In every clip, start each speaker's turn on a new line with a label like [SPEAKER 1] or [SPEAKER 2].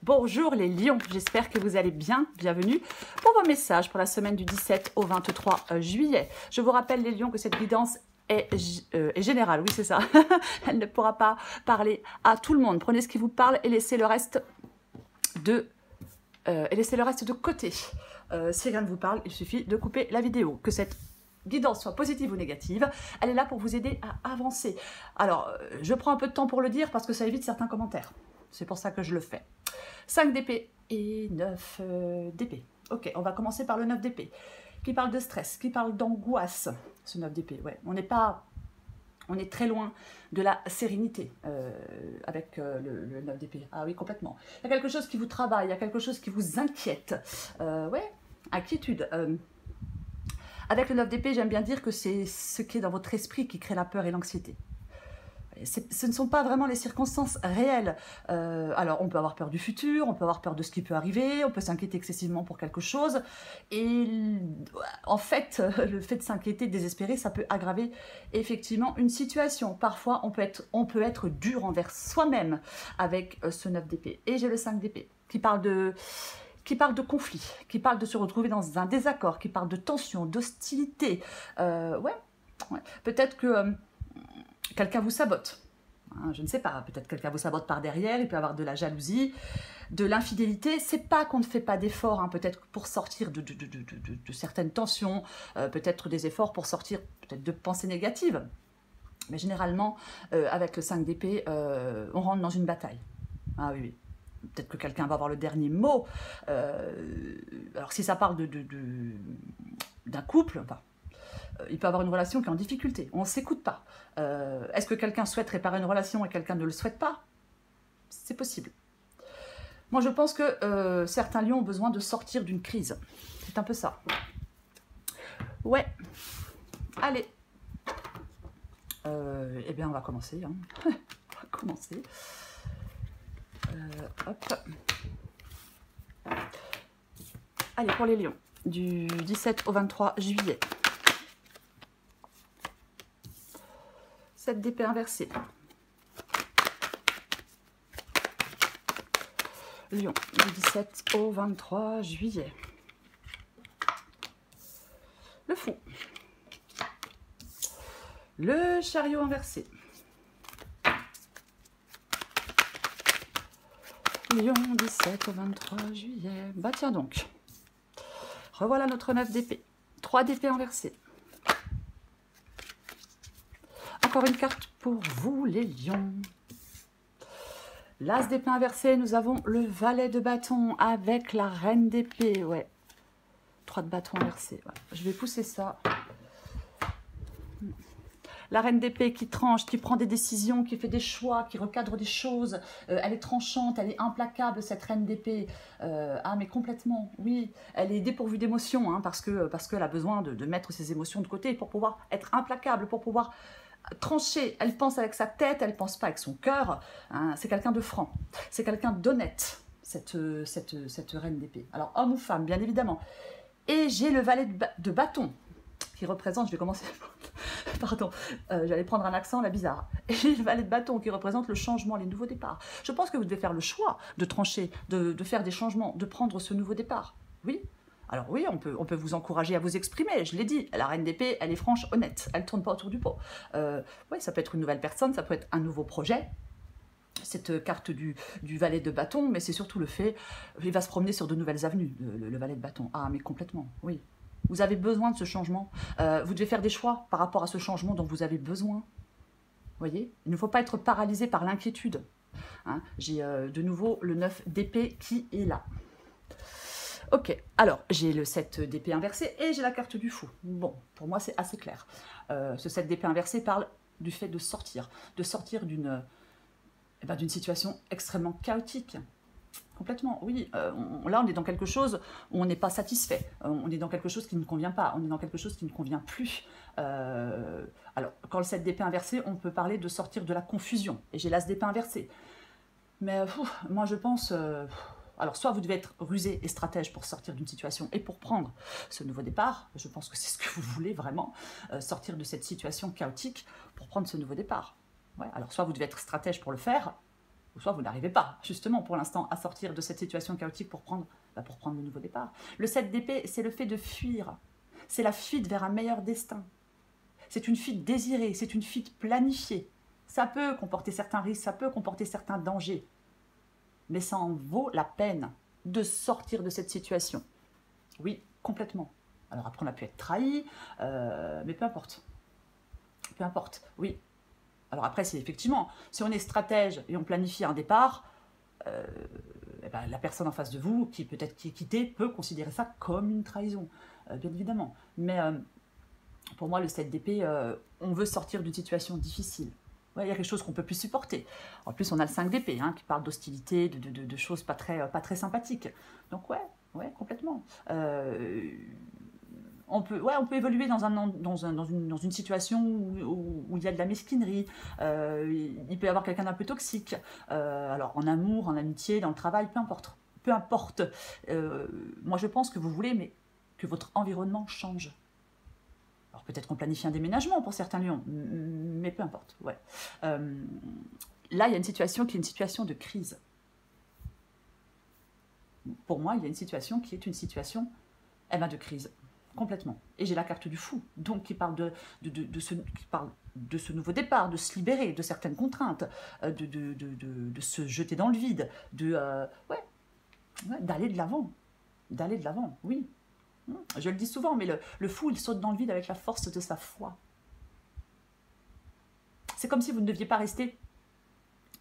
[SPEAKER 1] Bonjour les lions, j'espère que vous allez bien, bienvenue pour vos messages pour la semaine du 17 au 23 juillet. Je vous rappelle les lions que cette guidance est générale, oui c'est ça, elle ne pourra pas parler à tout le monde. Prenez ce qui vous parle et laissez le reste de, côté. Si rien ne vous parle, il suffit de couper la vidéo. Que cette guidance soit positive ou négative, elle est là pour vous aider à avancer. Alors, je prends un peu de temps pour le dire parce que ça évite certains commentaires. C'est pour ça que je le fais. 5 d'épée et 9 d'épée. Ok, on va commencer par le 9 d'épée, qui parle de stress, qui parle d'angoisse. Ce 9 d'épée, ouais. On est très loin de la sérénité avec le 9 d'épée. Ah oui, complètement. Il y a quelque chose qui vous travaille, il y a quelque chose qui vous inquiète. Ouais, inquiétude. Avec le 9 d'épée, j'aime bien dire que c'est ce qui est dans votre esprit qui crée la peur et l'anxiété. Ce ne sont pas vraiment les circonstances réelles. Alors, on peut avoir peur du futur, on peut avoir peur de ce qui peut arriver, on peut s'inquiéter excessivement pour quelque chose. Et en fait, le fait de s'inquiéter, de désespérer, ça peut aggraver effectivement une situation. Parfois, on peut être dur envers soi-même avec ce 9 d'épée. Et j'ai le 5 d'épée qui parle de conflit, qui parle de se retrouver dans un désaccord, qui parle de tension, d'hostilité. Ouais. Peut-être que quelqu'un vous sabote. Je ne sais pas, peut-être quelqu'un vous sabote par derrière, il peut y avoir de la jalousie, de l'infidélité. C'est pas qu'on ne fait pas d'efforts, peut-être pour sortir de certaines tensions, peut-être des efforts pour sortir peut-être de pensées négatives. Mais généralement, avec le 5 d'épée, on rentre dans une bataille. Ah oui, oui. Peut-être que quelqu'un va avoir le dernier mot. Alors si ça parle d'un couple, enfin, il peut avoir une relation qui est en difficulté. On ne s'écoute pas. Est-ce que quelqu'un souhaite réparer une relation et quelqu'un ne le souhaite pas? C'est possible. Moi, je pense que certains lions ont besoin de sortir d'une crise. C'est un peu ça. Ouais. Allez. Eh bien, on va commencer. On va commencer. Hop. Allez, pour les lions, du 17 au 23 juillet. 7 d'épée inversée. Lion, du 17 au 23 juillet. Le fou. Le chariot inversé. Lion, 17 au 23 juillet. Bah tiens donc. Revoilà notre 9 d'épée. 3 d'épée inversée. Encore une carte pour vous, les lions. L'as d'épée inversé, nous avons le valet de bâton avec la reine d'épée. Ouais. 3 de bâton inversé. Ouais. Je vais pousser ça. La reine d'épée qui tranche, qui prend des décisions, qui fait des choix, qui recadre des choses. Elle est tranchante, elle est implacable, cette reine d'épée. Ah, mais complètement, oui. Elle est dépourvue d'émotions, parce qu'elle a besoin de mettre ses émotions de côté pour pouvoir être implacable, pour pouvoir trancher. Elle pense avec sa tête, elle ne pense pas avec son cœur. C'est quelqu'un de franc, c'est quelqu'un d'honnête, cette reine d'épée. Alors, homme ou femme, bien évidemment. Et j'ai le valet de bâton qui représente, je vais commencer, pardon, j'allais prendre un accent, là, bizarre. Et j'ai le valet de bâton qui représente le changement, les nouveaux départs. Je pense que vous devez faire le choix de trancher, de faire des changements, de prendre ce nouveau départ. Oui. Alors oui, on peut vous encourager à vous exprimer, je l'ai dit, la reine d'épée, elle est franche, honnête, elle ne tourne pas autour du pot. Oui, ça peut être une nouvelle personne, ça peut être un nouveau projet, cette carte du valet de bâton, mais c'est surtout le fait, il va se promener sur de nouvelles avenues, le valet de bâton. Ah, mais complètement, oui. Vous avez besoin de ce changement, vous devez faire des choix par rapport à ce changement dont vous avez besoin. Vous voyez, il ne faut pas être paralysé par l'inquiétude. J'ai de nouveau le 9 d'épée qui est là. Ok, alors j'ai le 7 d'épée inversé et j'ai la carte du fou. Bon, pour moi c'est assez clair. Ce 7 d'épée inversé parle du fait de sortir d'une situation extrêmement chaotique. Complètement, oui. Là on est dans quelque chose où on n'est pas satisfait, on est dans quelque chose qui ne convient pas, on est dans quelque chose qui ne convient plus. Alors, quand le 7 d'épée inversé, on peut parler de sortir de la confusion. Et j'ai l'as d'épée inversé. Mais moi je pense... alors, soit vous devez être rusé et stratège pour sortir d'une situation et pour prendre ce nouveau départ. Je pense que c'est ce que vous voulez vraiment, sortir de cette situation chaotique pour prendre ce nouveau départ. Ouais, alors, soit vous devez être stratège pour le faire, Ou soit vous n'arrivez pas, justement, pour l'instant, à sortir de cette situation chaotique pour prendre le nouveau départ. Le 7 d'épée, c'est le fait de fuir. C'est la fuite vers un meilleur destin. C'est une fuite désirée, c'est une fuite planifiée. Ça peut comporter certains risques, ça peut comporter certains dangers. Mais ça en vaut la peine de sortir de cette situation. Oui, complètement. Alors après, on a pu être trahi, mais peu importe. Peu importe, oui. Alors après, c'est effectivement, si on est stratège et on planifie un départ, eh ben, la personne en face de vous, qui peut-être qui est quittée, peut considérer ça comme une trahison, bien évidemment. Mais pour moi, le 7 d'épée, on veut sortir d'une situation difficile. Ouais, il y a quelque chose qu'on peut plus supporter. En plus, on a le 5 d'épée, hein, qui parle d'hostilité, de choses pas très sympathiques. Donc ouais, complètement. On peut évoluer dans une situation où il y a de la mesquinerie. Il peut y avoir quelqu'un d'un peu toxique. Alors en amour, en amitié, dans le travail, peu importe. Peu importe. Moi, je pense que vous voulez, mais que votre environnement change. Alors peut-être qu'on planifie un déménagement pour certains lions, mais peu importe. Ouais. Là, il y a une situation qui est une situation de crise. Pour moi, il y a une situation qui est une situation de crise, complètement. Et j'ai la carte du fou, donc qui parle qui parle de ce nouveau départ, de se libérer de certaines contraintes, de se jeter dans le vide, d'aller de l'avant. D'aller de l'avant, oui. Je le dis souvent, mais le fou, il saute dans le vide avec la force de sa foi. C'est comme si vous ne deviez pas rester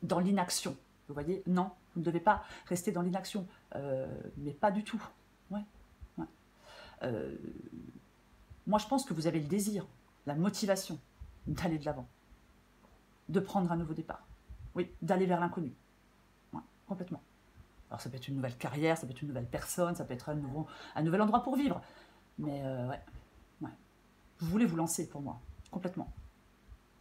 [SPEAKER 1] dans l'inaction. Vous voyez, non, vous ne devez pas rester dans l'inaction. Mais pas du tout. Ouais. Moi, je pense que vous avez le désir, la motivation d'aller de l'avant, de prendre un nouveau départ. Oui, d'aller vers l'inconnu. Ouais, complètement. Alors ça peut être une nouvelle carrière, ça peut être une nouvelle personne, ça peut être un nouvel endroit pour vivre. Mais ouais. Vous voulez vous lancer pour moi, complètement.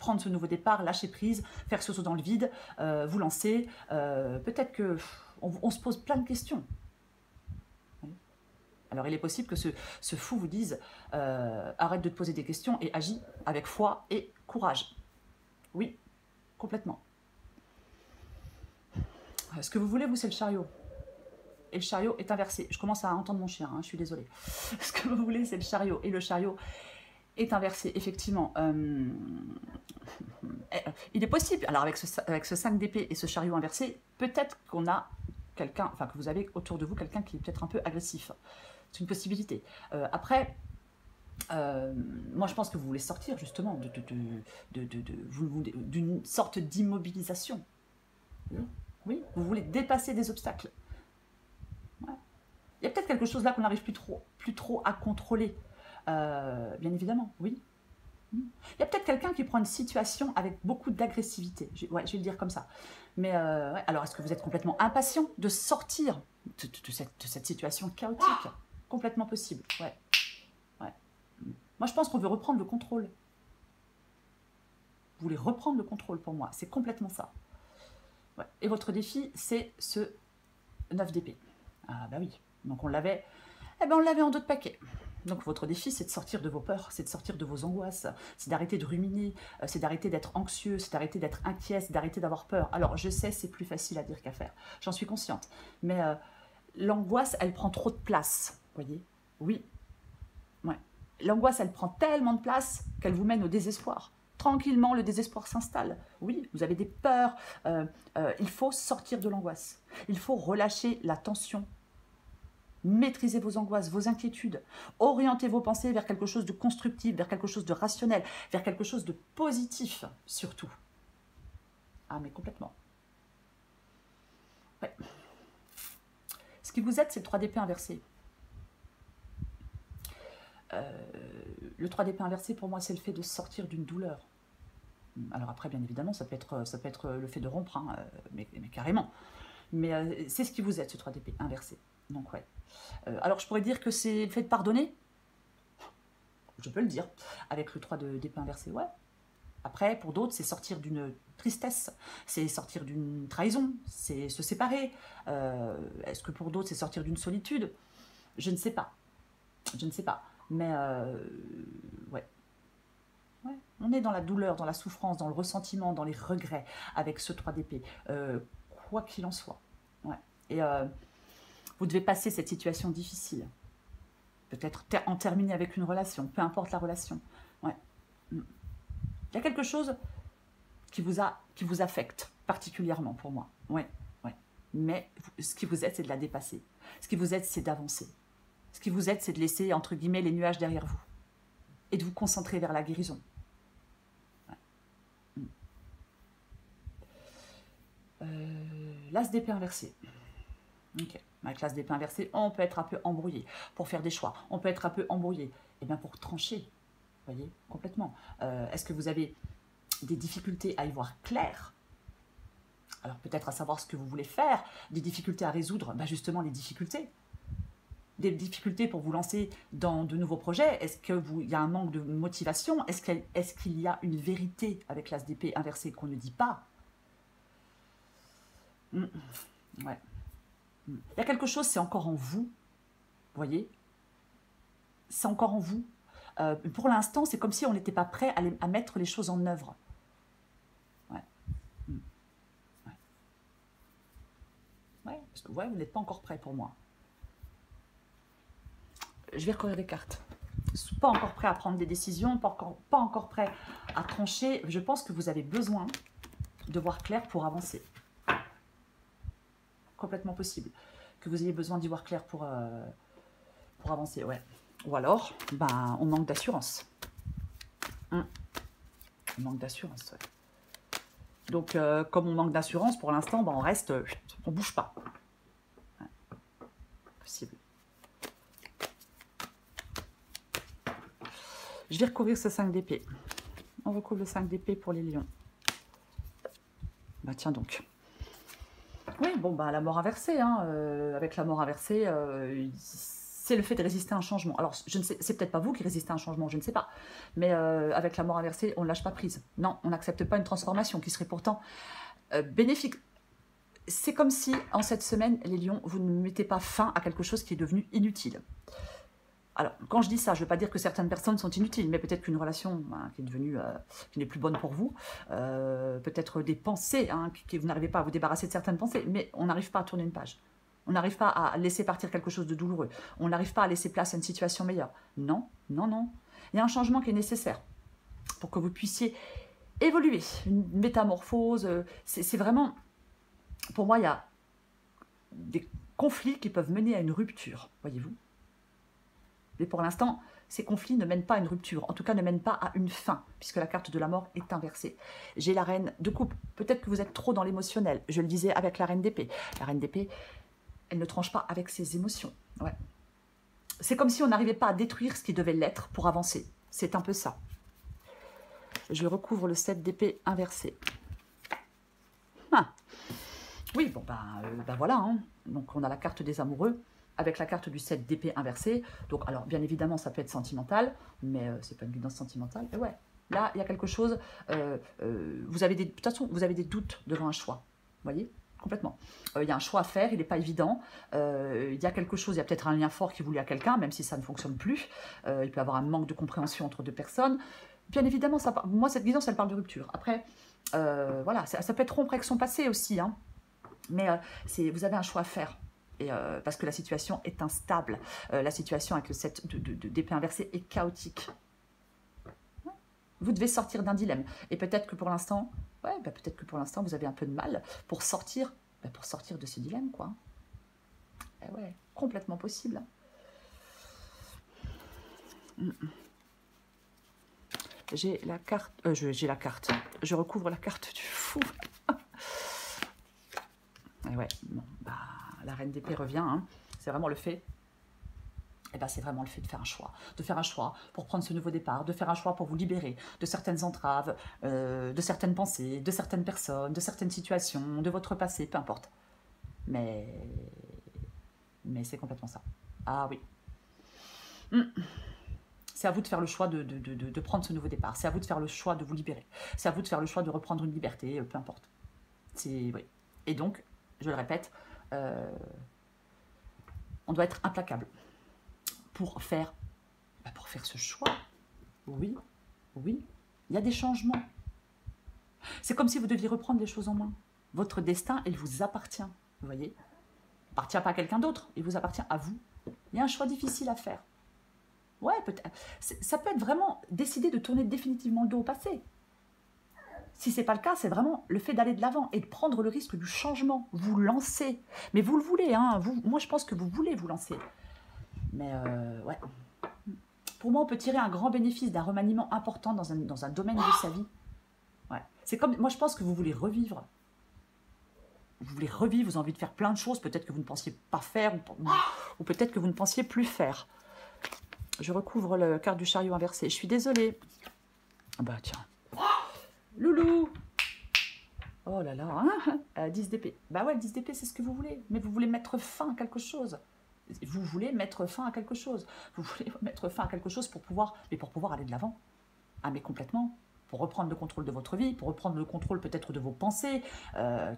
[SPEAKER 1] Prendre ce nouveau départ, lâcher prise, faire ce saut dans le vide, vous lancer. Peut-être que on se pose plein de questions. Oui. Alors il est possible que ce fou vous dise arrête de te poser des questions et agis avec foi et courage. Oui, complètement. Ce que vous voulez, vous, c'est le chariot. Et le chariot est inversé. Je commence à entendre mon chien, je suis désolée. Ce que vous voulez, c'est le chariot. Et le chariot est inversé, effectivement. Il est possible, alors avec ce 5 d'épée et ce chariot inversé, peut-être qu'on a quelqu'un, enfin que vous avez autour de vous quelqu'un qui est peut-être un peu agressif. C'est une possibilité. Après, moi je pense que vous voulez sortir justement d'une sorte d'immobilisation. Oui, vous voulez dépasser des obstacles. Ouais. Il y a peut-être quelque chose là qu'on n'arrive plus trop à contrôler. Bien évidemment, oui. Il y a peut-être quelqu'un qui prend une situation avec beaucoup d'agressivité. Je vais le dire comme ça. Mais alors, est-ce que vous êtes complètement impatient de sortir de cette situation chaotique? Complètement possible, ouais. Moi, je pense qu'on veut reprendre le contrôle. Vous voulez reprendre le contrôle pour moi. C'est complètement ça. Ouais. Et votre défi, c'est ce 9 d'épée. Ah bah oui. Donc on l'avait en 2 de paquet. Donc votre défi, c'est de sortir de vos peurs, c'est de sortir de vos angoisses, c'est d'arrêter de ruminer, c'est d'arrêter d'être anxieux, c'est d'arrêter d'être inquiet, c'est d'arrêter d'avoir peur. Alors je sais, c'est plus facile à dire qu'à faire, j'en suis consciente. Mais l'angoisse, elle prend trop de place, vous voyez? Oui. Ouais. L'angoisse, elle prend tellement de place qu'elle vous mène au désespoir. Tranquillement, le désespoir s'installe. Oui, vous avez des peurs. Il faut sortir de l'angoisse. Il faut relâcher la tension. Maîtrisez vos angoisses, vos inquiétudes. Orientez vos pensées vers quelque chose de constructif, vers quelque chose de rationnel, vers quelque chose de positif, surtout. Ah, mais complètement. Ouais. Ce qui vous aide, c'est le 3 d'épée inversé. Le 3 d'épée inversé, pour moi, c'est le fait de sortir d'une douleur. Alors après, bien évidemment, ça peut être le fait de rompre, hein, mais carrément. Mais c'est ce qui vous aide, ce 3 d'épée inversé. Donc ouais. Alors je pourrais dire que c'est le fait de pardonner. Je peux le dire. Avec le 3 d'épée inversé, ouais. Après, pour d'autres, c'est sortir d'une tristesse, c'est sortir d'une trahison, c'est se séparer. Est-ce que pour d'autres, c'est sortir d'une solitude? Je ne sais pas. Je ne sais pas. Mais ouais. On est dans la douleur, dans la souffrance, dans le ressentiment, dans les regrets avec ce 3 d'épée. quoi qu'il en soit. Ouais. Et vous devez passer cette situation difficile. Peut-être en terminer avec une relation, peu importe la relation. Ouais. Il y a quelque chose qui vous affecte particulièrement pour moi. Ouais, ouais. Mais ce qui vous aide, c'est de la dépasser. Ce qui vous aide, c'est d'avancer. Ce qui vous aide, c'est de laisser, entre guillemets, les nuages derrière vous. Et de vous concentrer vers la guérison. Ouais. L'as d'épée inversé. Ok. Avec l'as d'épée inversé, on peut être un peu embrouillé pour faire des choix. On peut être un peu embrouillé. Et bien pour trancher, vous voyez, complètement. Est-ce que vous avez des difficultés à y voir clair? Alors peut-être à savoir ce que vous voulez faire, des difficultés à résoudre, ben justement les difficultés. Des difficultés pour vous lancer dans de nouveaux projets. Est-ce qu'il y a un manque de motivation? Est-ce qu'il y a une vérité avec l'as d'épée inversé qu'on ne dit pas? Ouais. Il y a quelque chose, c'est encore en vous. Vous voyez? C'est encore en vous. Pour l'instant, c'est comme si on n'était pas prêt à mettre les choses en œuvre. Ouais. Ouais. Ouais, parce que ouais, vous n'êtes pas encore prêt pour moi. Je vais recorrer les cartes. Pas encore prêt à prendre des décisions, pas encore prêt à trancher. Je pense que vous avez besoin de voir clair pour avancer. Complètement possible. Que vous ayez besoin d'y voir clair pour avancer, ouais. Ou alors, ben, on manque d'assurance. On manque d'assurance, ouais. Donc, comme on manque d'assurance, pour l'instant, ben, on reste, on bouge pas. Ouais. Possible. Je vais recouvrir ce 5 d'épée. On recouvre le 5 d'épée pour les lions. Bah tiens donc. Oui, bon, bah la mort inversée. Hein, avec la mort inversée, c'est le fait de résister à un changement. Alors, je ne sais, c'est peut-être pas vous qui résistez à un changement, je ne sais pas. Mais avec la mort inversée, on ne lâche pas prise. Non, on n'accepte pas une transformation qui serait pourtant bénéfique. C'est comme si, en cette semaine, les lions, vous ne mettez pas fin à quelque chose qui est devenu inutile. Alors, quand je dis ça, je ne veux pas dire que certaines personnes sont inutiles, mais peut-être qu'une relation qui est devenue, qui n'est plus bonne pour vous, peut-être des pensées, hein, que vous n'arrivez pas à vous débarrasser de certaines pensées, mais on n'arrive pas à tourner une page. On n'arrive pas à laisser partir quelque chose de douloureux. On n'arrive pas à laisser place à une situation meilleure. Non, non, non. Il y a un changement qui est nécessaire pour que vous puissiez évoluer. Une métamorphose, c'est vraiment... Pour moi, il y a des conflits qui peuvent mener à une rupture, voyez-vous. Mais pour l'instant, ces conflits ne mènent pas à une rupture, en tout cas ne mènent pas à une fin, puisque la carte de la mort est inversée. J'ai la reine de coupe, peut-être que vous êtes trop dans l'émotionnel, je le disais avec la reine d'épée. La reine d'épée, elle ne tranche pas avec ses émotions. Ouais. C'est comme si on n'arrivait pas à détruire ce qui devait l'être pour avancer. C'est un peu ça. Je recouvre le 7 d'épée inversé. Ah. Oui, bon, ben voilà. Hein. Donc on a la carte des amoureux, avec la carte du 7 d'épée inversée. Donc, alors, bien évidemment, ça peut être sentimental, mais c'est pas une guidance sentimentale. Et ouais, là, il y a quelque chose... vous avez de toute façon, vous avez des doutes devant un choix. Vous voyez? Complètement. Il y a un choix à faire, il n'est pas évident. Il y a quelque chose, il y a peut-être un lien fort qui vous lie à quelqu'un, même si ça ne fonctionne plus. Il peut y avoir un manque de compréhension entre deux personnes. Bien évidemment, moi, cette guidance, elle parle de rupture. Après, voilà, ça peut être rompre avec son passé aussi. Hein. Mais vous avez un choix à faire. Et, parce que la situation est instable. La situation avec le 7 d'épée inversée est chaotique. Vous devez sortir d'un dilemme. Et peut-être que pour l'instant, peut-être que pour l'instant, vous avez un peu de mal pour sortir de ce dilemme, quoi. Et ouais, complètement possible. J'ai la carte. J'ai la carte. Je recouvre la carte du fou. Et ouais, bon, bah. La reine d'épée revient, hein. C'est vraiment le fait, c'est vraiment le fait de faire un choix pour prendre ce nouveau départ, de faire un choix pour vous libérer de certaines entraves, de certaines pensées, de certaines personnes, de certaines situations, de votre passé, peu importe. Mais c'est complètement ça. Ah oui. C'est à vous de faire le choix de prendre ce nouveau départ, c'est à vous de faire le choix de vous libérer, c'est à vous de faire le choix de reprendre une liberté, peu importe. Oui. Et donc, je le répète, on doit être implacable pour faire ce choix. Oui, il y a des changements. C'est comme si vous deviez reprendre les choses en main. Votre destin, il vous appartient, vous voyez. Il n'appartient pas à quelqu'un d'autre, il vous appartient à vous. Il y a un choix difficile à faire. Ouais, peut-être. Ça peut être vraiment décider de tourner définitivement le dos au passé. Si ce n'est pas le cas, c'est vraiment le fait d'aller de l'avant et de prendre le risque du changement. Vous lancez. Mais vous le voulez, hein. Moi, je pense que vous voulez vous lancer. Mais ouais. Pour moi, on peut tirer un grand bénéfice d'un remaniement important dans un domaine de sa vie. Ouais. C'est comme, moi, je pense que vous voulez revivre. Vous voulez revivre, vous avez envie de faire plein de choses, peut-être que vous ne pensiez pas faire, ou peut-être que vous ne pensiez plus faire. Je recouvre la carte du chariot inversé. Je suis désolée. Bah tiens. Loulou. Oh là là, hein, 10 d'épée. Bah ouais, 10 d'épée, c'est ce que vous voulez. Mais vous voulez mettre fin à quelque chose. Vous voulez mettre fin à quelque chose. Vous voulez mettre fin à quelque chose pour pouvoir aller de l'avant. Ah mais complètement. Pour reprendre le contrôle de votre vie, pour reprendre le contrôle peut-être de vos pensées,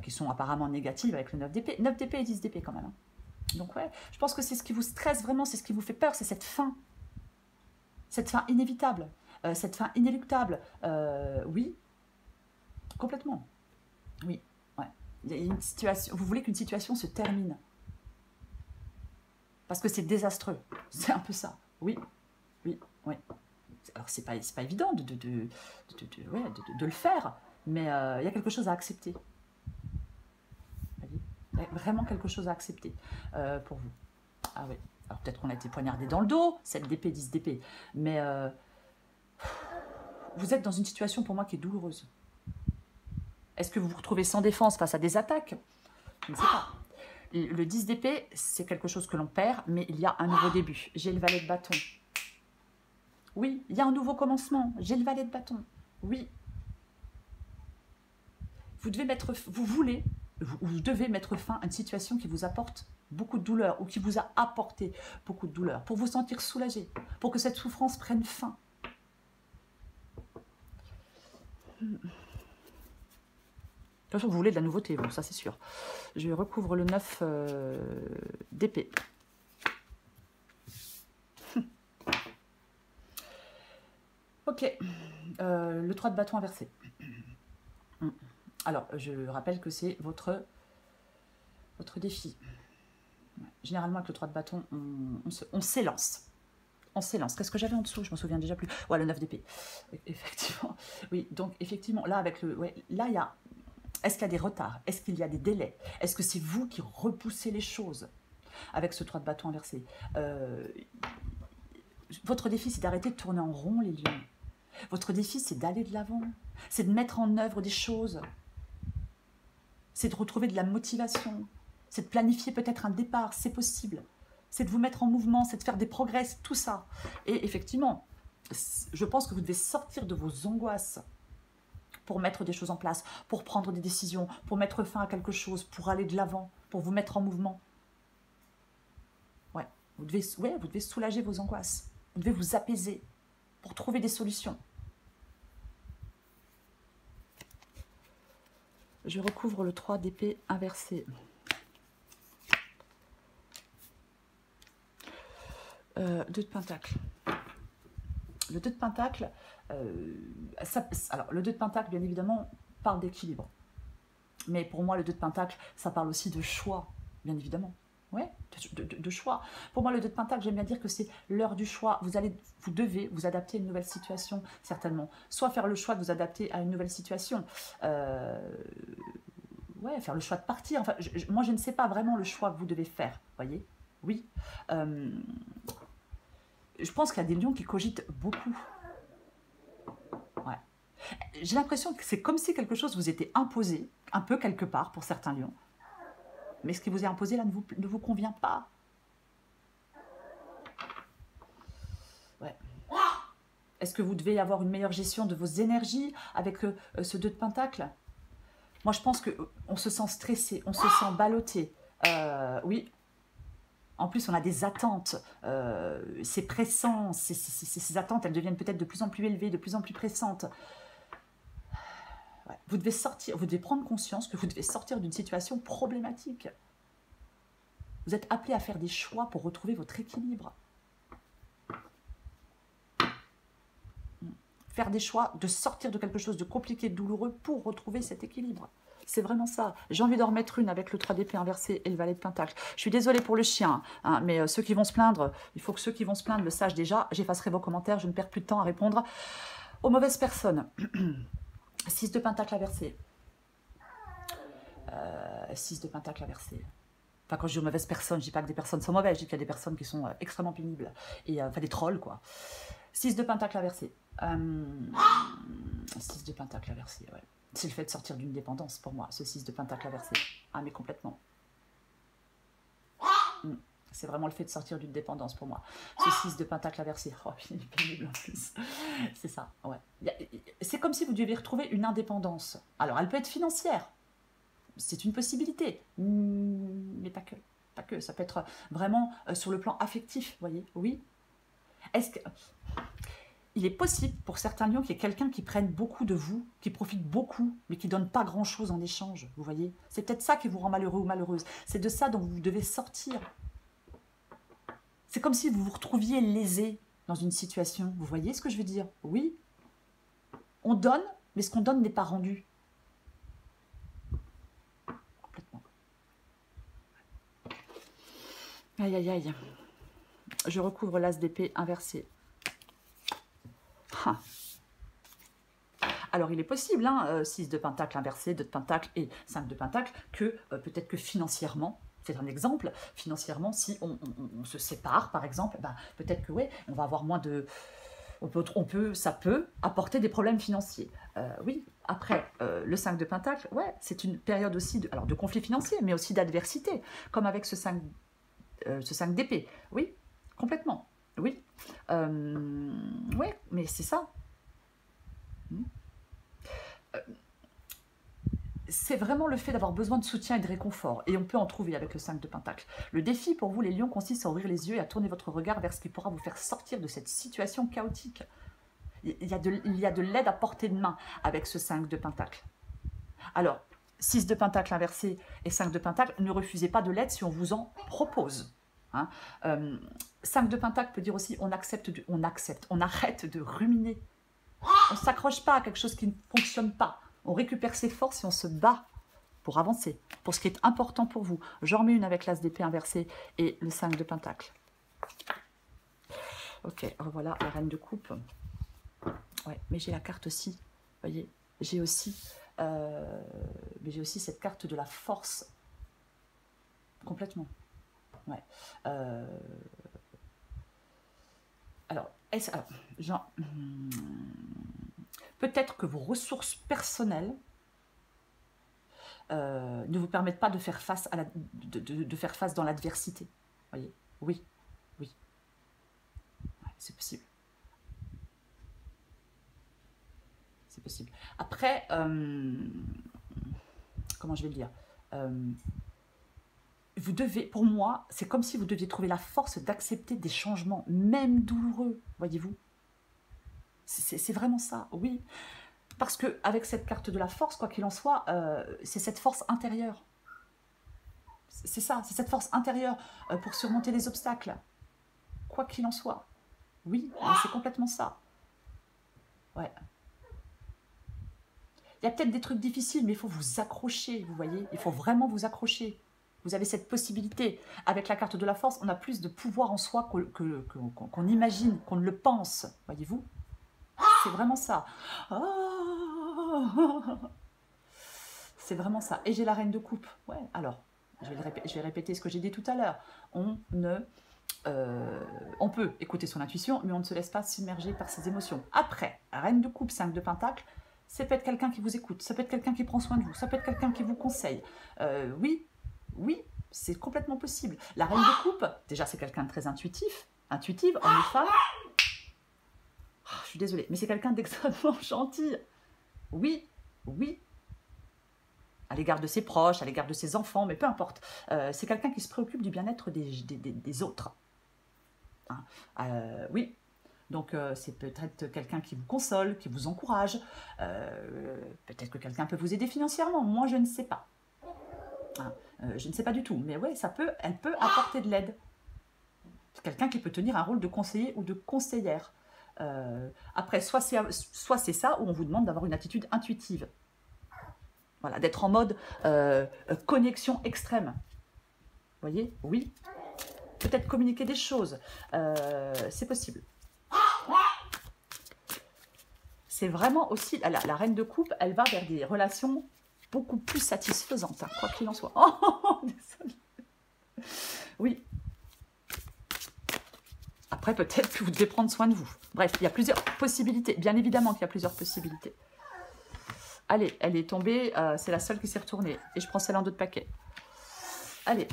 [SPEAKER 1] qui sont apparemment négatives avec le 9 d'épée. 9 d'épée et 10 d'épée quand même. Hein. Donc ouais, je pense que c'est ce qui vous stresse vraiment, c'est ce qui vous fait peur, c'est cette fin. Cette fin inévitable, cette fin inéluctable. Oui, complètement. Oui, ouais. Il y a une situation, vous voulez qu'une situation se termine. Parce que c'est désastreux. C'est un peu ça. Oui, oui, oui. Alors, c'est pas évident de le faire, mais il y a quelque chose à accepter. Il y a vraiment quelque chose à accepter pour vous. Ah oui. Alors, peut-être qu'on a été poignardé dans le dos, 7 d'épée, 10 d'épée, mais vous êtes dans une situation pour moi qui est douloureuse. Est-ce que vous vous retrouvez sans défense face à des attaques? Je ne sais pas. Le 10 d'épée, c'est quelque chose que l'on perd, mais il y a un nouveau début. J'ai le valet de bâton. Oui, il y a un nouveau commencement. J'ai le valet de bâton. Oui. Vous devez mettre fin à une situation qui vous apporte beaucoup de douleur ou qui vous a apporté beaucoup de douleur pour vous sentir soulagé, pour que cette souffrance prenne fin. De toute façon, vous voulez de la nouveauté, bon, ça c'est sûr. Je recouvre le 9 d'épée. Ok, le 3 de bâton inversé. Alors, je rappelle que c'est votre défi. Généralement, avec le 3 de bâton, on s'élance. On s'élance. Qu'est-ce que j'avais en dessous? Je me souviens déjà plus. Ouais, le 9 d'épée. Effectivement. Oui, donc effectivement, là, avec le... Ouais, là, il y a... Est-ce qu'il y a des retards? Est-ce qu'il y a des délais? Est-ce que c'est vous qui repoussez les choses avec ce 3 de bâton inversé? Votre défi, c'est d'arrêter de tourner en rond, les lions. Votre défi, c'est d'aller de l'avant. C'est de mettre en œuvre des choses. C'est de retrouver de la motivation. C'est de planifier peut-être un départ, c'est possible. C'est de vous mettre en mouvement, c'est de faire des progrès, tout ça. Et effectivement, je pense que vous devez sortir de vos angoisses pour mettre des choses en place, pour prendre des décisions, pour mettre fin à quelque chose, pour aller de l'avant, pour vous mettre en mouvement. Ouais, vous devez soulager vos angoisses. Vous devez vous apaiser pour trouver des solutions. Je recouvre le 3 d'épée inversé. Deux de pentacle. Le 2 de pentacle, alors le 2 de pentacle, bien évidemment, parle d'équilibre. Mais pour moi, le 2 de pentacle, ça parle aussi de choix, bien évidemment. Ouais, de choix. Pour moi, le 2 de pentacle, j'aime bien dire que c'est l'heure du choix. Vous devez vous adapter à une nouvelle situation, certainement. Soit faire le choix de vous adapter à une nouvelle situation. Ouais, faire le choix de partir. Enfin, moi, je ne sais pas vraiment le choix que vous devez faire, voyez. Oui. Je pense qu'il y a des lions qui cogitent beaucoup. Ouais. J'ai l'impression que c'est comme si quelque chose vous était imposé, un peu quelque part pour certains lions. Mais ce qui vous est imposé là ne vous convient pas. Ouais. Est-ce que vous devez avoir une meilleure gestion de vos énergies avec ce 2 de pentacle? Moi, je pense qu'on se sent stressé, on se sent ballotté. Oui. En plus, on a des attentes, c'est pressant, ces attentes, elles deviennent peut-être de plus en plus élevées, de plus en plus pressantes. Ouais. Vous devez prendre conscience que vous devez sortir d'une situation problématique. Vous êtes appelé à faire des choix pour retrouver votre équilibre. Faire des choix, de sortir de quelque chose de compliqué, de douloureux pour retrouver cet équilibre. C'est vraiment ça. J'ai envie d'en remettre une avec le 3 d'épée inversé et le valet de pentacle. Je suis désolée pour le chien, hein, mais ceux qui vont se plaindre, il faut que ceux qui vont se plaindre le sachent déjà. J'effacerai vos commentaires, je ne perds plus de temps à répondre aux mauvaises personnes. 6 de pentacle inversé. 6 de pentacle inversé. Enfin, quand je dis aux mauvaises personnes, je ne dis pas que des personnes sont mauvaises, je dis qu'il y a des personnes qui sont extrêmement pénibles. Et, enfin, des trolls, quoi. 6 de pentacle inversé. 6 de pentacle inversé, ouais. C'est le fait de sortir d'une dépendance pour moi, ce 6 de pentacle inversé. Ah, mais complètement. C'est vraiment le fait de sortir d'une dépendance pour moi. Ce 6 de pentacle inversé. Oh, il est pénible en plus. C'est ça, ouais. C'est comme si vous deviez retrouver une indépendance. Alors, elle peut être financière. C'est une possibilité. Mais pas que. Pas que. Ça peut être vraiment sur le plan affectif, vous voyez. Oui. Est-ce que... Il est possible pour certains lions qu'il y ait quelqu'un qui prenne beaucoup de vous, qui profite beaucoup, mais qui ne donne pas grand-chose en échange, vous voyez. C'est peut-être ça qui vous rend malheureux ou malheureuse. C'est de ça dont vous devez sortir. C'est comme si vous vous retrouviez lésé dans une situation. Vous voyez ce que je veux dire? Oui. On donne, mais ce qu'on donne n'est pas rendu. Complètement. Aïe, aïe, aïe. Je recouvre l'as d'épée inversé. Ah. Alors, il est possible, 6 de pentacle inversé, 2 de pentacle et 5 de pentacle, que peut-être que financièrement, c'est un exemple, financièrement, si on se sépare, par exemple, ben, peut-être que oui, on va avoir moins de... ça peut apporter des problèmes financiers. Oui, après, le 5 de pentacle, ouais, c'est une période aussi de conflit financier, mais aussi d'adversité, comme avec ce 5 d'épée. Oui, complètement. Oui. Ouais, mais c'est ça. C'est vraiment le fait d'avoir besoin de soutien et de réconfort. Et on peut en trouver avec le 5 de pentacle. Le défi pour vous, les lions, consiste à ouvrir les yeux et à tourner votre regard vers ce qui pourra vous faire sortir de cette situation chaotique. Il y a de l'aide à portée de main avec ce 5 de pentacle. Alors, 6 de pentacle inversé et 5 de pentacle, ne refusez pas de l'aide si on vous en propose. 5 de pentacle peut dire aussi on arrête de ruminer. On ne s'accroche pas à quelque chose qui ne fonctionne pas. On récupère ses forces et on se bat pour avancer, pour ce qui est important pour vous. J'en remets une avec l'as d'épée inversé et le 5 de pentacle. Ok, revoilà la reine de coupe. Ouais, mais j'ai la carte aussi, vous voyez, j'ai aussi cette carte de la force. Complètement. Ouais. Alors, peut-être que vos ressources personnelles ne vous permettent pas de faire face de faire face dans l'adversité. Voyez, oui, oui, ouais, c'est possible. C'est possible. Après, comment je vais le dire, vous devez, pour moi, c'est comme si vous deviez trouver la force d'accepter des changements, même douloureux, voyez-vous. C'est vraiment ça, oui. Parce qu'avec cette carte de la force, quoi qu'il en soit, c'est cette force intérieure. C'est ça, c'est cette force intérieure pour surmonter les obstacles. Quoi qu'il en soit. Oui, c'est complètement ça. Ouais. Il y a peut-être des trucs difficiles, mais il faut vous accrocher, vous voyez. Il faut vraiment vous accrocher. Vous avez cette possibilité. Avec la carte de la force, on a plus de pouvoir en soi qu'on imagine, qu'on ne le pense, voyez-vous. C'est vraiment ça. Oh, c'est vraiment ça. Et j'ai la reine de coupe. Ouais, alors, je vais répéter ce que j'ai dit tout à l'heure. On peut écouter son intuition, mais on ne se laisse pas submerger par ses émotions. Après, reine de coupe, 5 de pentacle, ça peut être quelqu'un qui vous écoute, ça peut être quelqu'un qui prend soin de vous, ça peut être quelqu'un qui vous conseille. Oui, c'est complètement possible. La reine de coupe, déjà, c'est quelqu'un de très intuitive, homme et femme. Oh, je suis désolée, mais c'est quelqu'un d'extrêmement gentil. Oui, à l'égard de ses proches, à l'égard de ses enfants, mais peu importe. C'est quelqu'un qui se préoccupe du bien-être des autres. Oui, donc c'est peut-être quelqu'un qui vous console, qui vous encourage. Peut-être que quelqu'un peut vous aider financièrement. Moi, je ne sais pas. Je ne sais pas du tout, mais oui, elle peut apporter de l'aide. C'est quelqu'un qui peut tenir un rôle de conseiller ou de conseillère. Après, soit c'est ça, ou on vous demande d'avoir une attitude intuitive. Voilà, d'être en mode connexion extrême. Vous voyez? Oui. Peut-être communiquer des choses. C'est possible. C'est vraiment aussi... La reine de coupe, elle va vers des relations beaucoup plus satisfaisantes, hein, quoi qu'il en soit. Oh, désolé. Oui. Après, peut-être que vous devez prendre soin de vous. Bref, il y a plusieurs possibilités. Bien évidemment qu'il y a plusieurs possibilités. Allez, elle est tombée. C'est la seule qui s'est retournée. Et je prends celle en dos de paquet. Allez.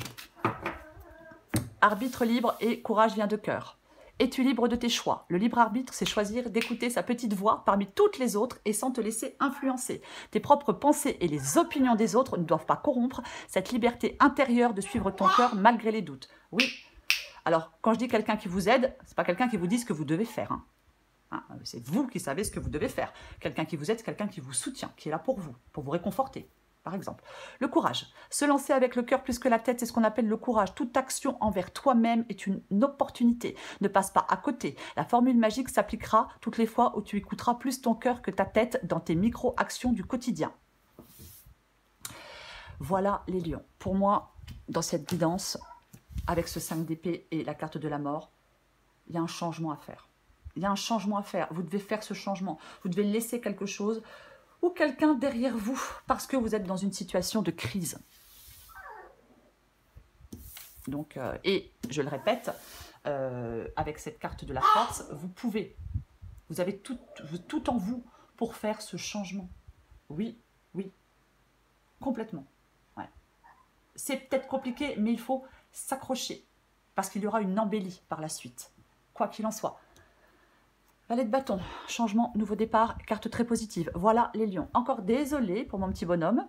[SPEAKER 1] Arbitre libre et courage vient de cœur. Es-tu libre de tes choix? Le libre arbitre, c'est choisir d'écouter sa petite voix parmi toutes les autres et sans te laisser influencer. Tes propres pensées et les opinions des autres ne doivent pas corrompre cette liberté intérieure de suivre ton cœur malgré les doutes. Oui. Alors, quand je dis quelqu'un qui vous aide, c'est pas quelqu'un qui vous dit ce que vous devez faire. C'est vous qui savez ce que vous devez faire. Quelqu'un qui vous aide, c'est quelqu'un qui vous soutient, qui est là pour vous réconforter. Par exemple, le courage. Se lancer avec le cœur plus que la tête, c'est ce qu'on appelle le courage. Toute action envers toi-même est une opportunité. Ne passe pas à côté. La formule magique s'appliquera toutes les fois où tu écouteras plus ton cœur que ta tête dans tes micro-actions du quotidien. Voilà les lions. Pour moi, dans cette guidance, avec ce 5 d'épée et la carte de la mort, il y a un changement à faire. Il y a un changement à faire. Vous devez faire ce changement. Vous devez laisser quelque chose ou quelqu'un derrière vous, parce que vous êtes dans une situation de crise. Donc, et je le répète, avec cette carte de la force, vous avez tout en vous pour faire ce changement. Oui, oui, complètement. Ouais. C'est peut-être compliqué, mais il faut s'accrocher, parce qu'il y aura une embellie par la suite, quoi qu'il en soit. Valet de bâton, changement, nouveau départ, carte très positive. Voilà les lions. Encore désolé pour mon petit bonhomme.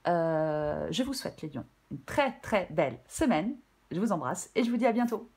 [SPEAKER 1] Je vous souhaite les lions une très très belle semaine. Je vous embrasse et je vous dis à bientôt.